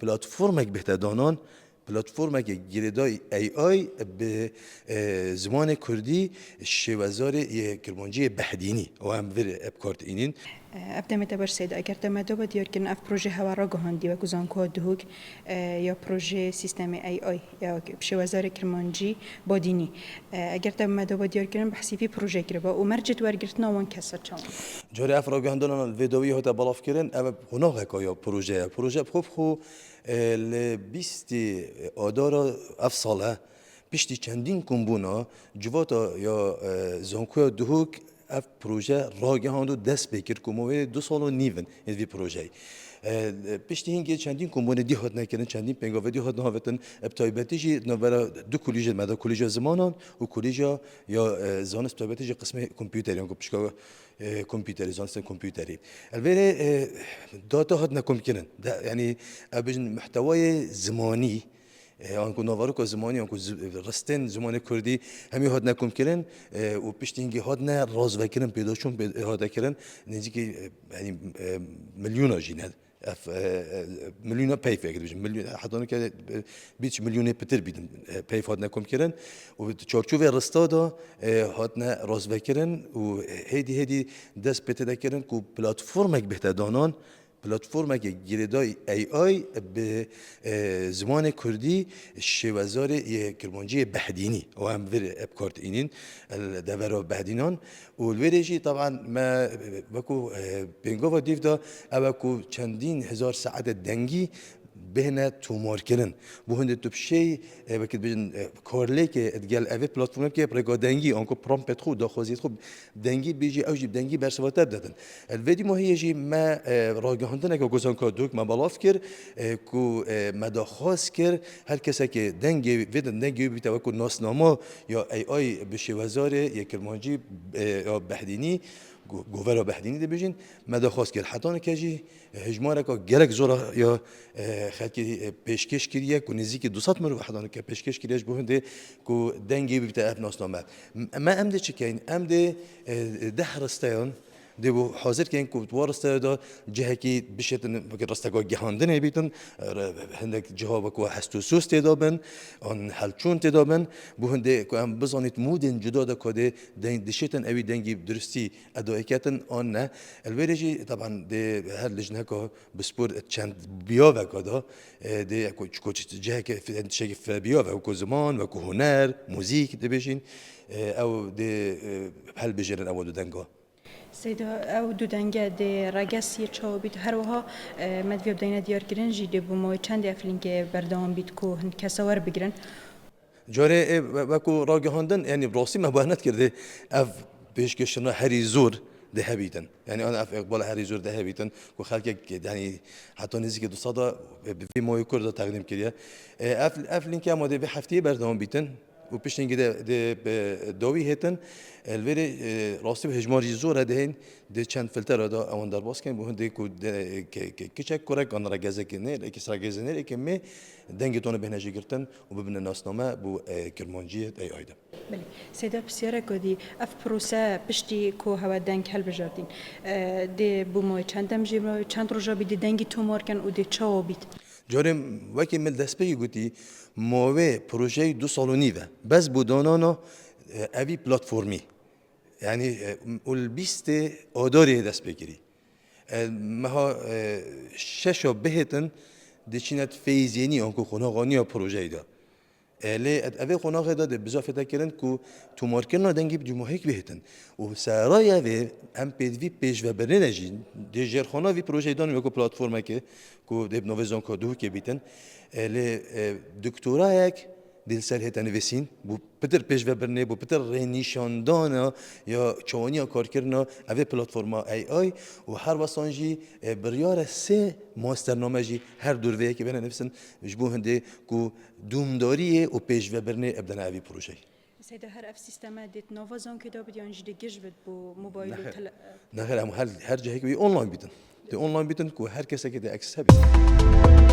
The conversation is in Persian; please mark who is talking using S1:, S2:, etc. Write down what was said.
S1: پلتفرمک بهتدانان پلتفرمک گیردای AI به زمان کردی شوازار کرمانجی بهدینی و هم ور ابکارت اینین
S2: ابدا متبر سید اگر تمدو بدیار کن اف پروژه هوا را گهاندی و کوزان کود دهوک یا پروژه سیستم AI یا بشوازار کرمانجی بادینی اگر تمدو بدیار کن بحثی فی پروژه کربا و مرجت ورگرتنا وان کسر چون
S1: جاری اف را گهاندان الویدوی هات بالاف کردن اما هناك یا پروژه خوب خو لبیست آدارا افصاله پیشتی چندین کمبونا جواتا یا زانکویا دهوک اف پروژه راگهاندو دست بکر کموی 2 سال و نیون این وی پروژه پیشتی هنگی چندین کمبونه دی هات نکردن چندین پنگاوه دی هات نهاوتن ابتایبتیجی نوبرا دو کلیج مدا کلیج زمانان و کلیج یا زانست ابتایبتیجی قسم کامپیوتری آنکو پیشکا کامپیوتری زانست کامپیوتری البته داتا هات نکم کنن یعنی ابن محتوای زمانی آنکو نوارو که زمانی آنکو رستن زمان کردی همی هاد نکم کردن و پیشتینگی هاد نه راز وکردن پیداشون هاد کردن نزدیک یعنی میلیون آجینه میلیون پی فکر بچم میلیون حتی که بیش میلیون پتر بیدن پی هاد نکم کردن و چارچوب رستادا هاد نه راز وکردن و هدی دست پیدا کردن کو پلتفرمک بهتدانان پلتفرمک گیردای AI به زمان کردی شوازار کرمانجی بهدینی و هم ور ابکارت اینین دورا بهدینان و الویرجی طبعا ما وکو بینگو دیف دا اوکو چندین هزار ساعت دنگی بهنا تومار کردن بو هند تبشی وقت بجن کارلی که ادگال اوه پلتفرم که برگا دنگی آنکو پرامپت خود داخوزیت خود دنگی بیجی اوجی دنگی برسوات دادن الودی ما هیجی ما راگهاندن که گزان کادوک ما بالاف کر کو مداخواست کر هر کسی که دنگی ودن دنگی بیت و کو ناسنامه یا AI بشه وزاره یک کرمانجی یا بهدینی گوهر بهدینی ده بیشین مداخواست کرد حتی نکجی هجماره که گرگ زورا یا خاطی پیشکش کردیه که نزدیک 200 مرو حتی نکه پیشکش کردیش بهنده که دنگی بیت ناسنامه ما امده چی کین امده 10 رستایان ده بو حاضر کن که وارسته دا جهه کی بشتن وقت رستگاه جهاندن بیتن هندک جهها بکو حسوس تدابن آن حلچون تدابن بو هنده که هم بزنید مودن جدا دا کده دشتن اوی دنگی درستی ادای کتن آن نه الویرجی طبعا ده هر لجنه که بسپور چند بیاوه کدا ده کوچ جهه که شگف بیاوه و زمان و هنر موزیک ده بشین او ده هل بجرن او دو دنگا
S2: سیدا او دو دنگه ده رگسی چاو بیت هر وها مدوی بدین دیار کردن جیده بو ما چند افلین که بردام بیت کو کساور بگیرن
S1: جاره وکو راگهاندن یعنی براستی مباهنت کرده اف پیشکشنا هری زور ده بیتن یعنی آن اف اقبال هری زور ده بیتن کو خلک یعنی حتی نزدیک 200 به مای کرد تقدیم کردیه افلین که آماده به هفته بردام بیتن و پیشنگی ده داوی هستن الوری راستی به هجماری زور دهین ده چند فلتر دا آن در باز کن بهند که چک کرک آن را گزه کنه اکس را گزه نه که می دنگی تونه بهنجی گرتن و ببین ناسنامه بو کرمانجی AI ده.
S2: بله سیدا بسیاره کدی اف پروسه پشتی کو هوا دنگ هل بجاردین ده بو ما چندم جیبرا چند روزا بیدی دنگی تو مارکن و ده چاو بیت
S1: جارم وکی مل دست بگی گویی موه پروژه 2 سال و نیوه بس بودانانا اوی پلتفرمی یعنی اول 20 آداری دست بگیری مها شش بهتن دچینت فیزینی آنکو خناقانی یا پروژه دا لی اوی خناقه داده بزافه تکرن کو تو مارکرنا دنگی بجموعیک بهتن و سرای اوی ام پیدوی پیش و برنجین دیگر خنا وی پروژه دانم یکو پلتفرمه که کو دب نویزان کدو که بیتن لی دکترا یک دل سر هتن وسین بو پتر پیش و برنه بو پتر رنیشاندانا یا چوانی کار کردنا اوی پلتفرما AI و هر وسانجی بریار سه ماسترنامه جی هر دوره که بین نفسن جبو هنده کو دومداریه و پیش و برنه ابدان اوی پروژه
S2: سیدا هر اف سیستم دیت نوازان که دو بدیان جدی گیج بد بو موبایل و تل
S1: نه هر جایی که آنلاین بیتن ده آنلاین بیتن که هر کسی که ده اکسس هست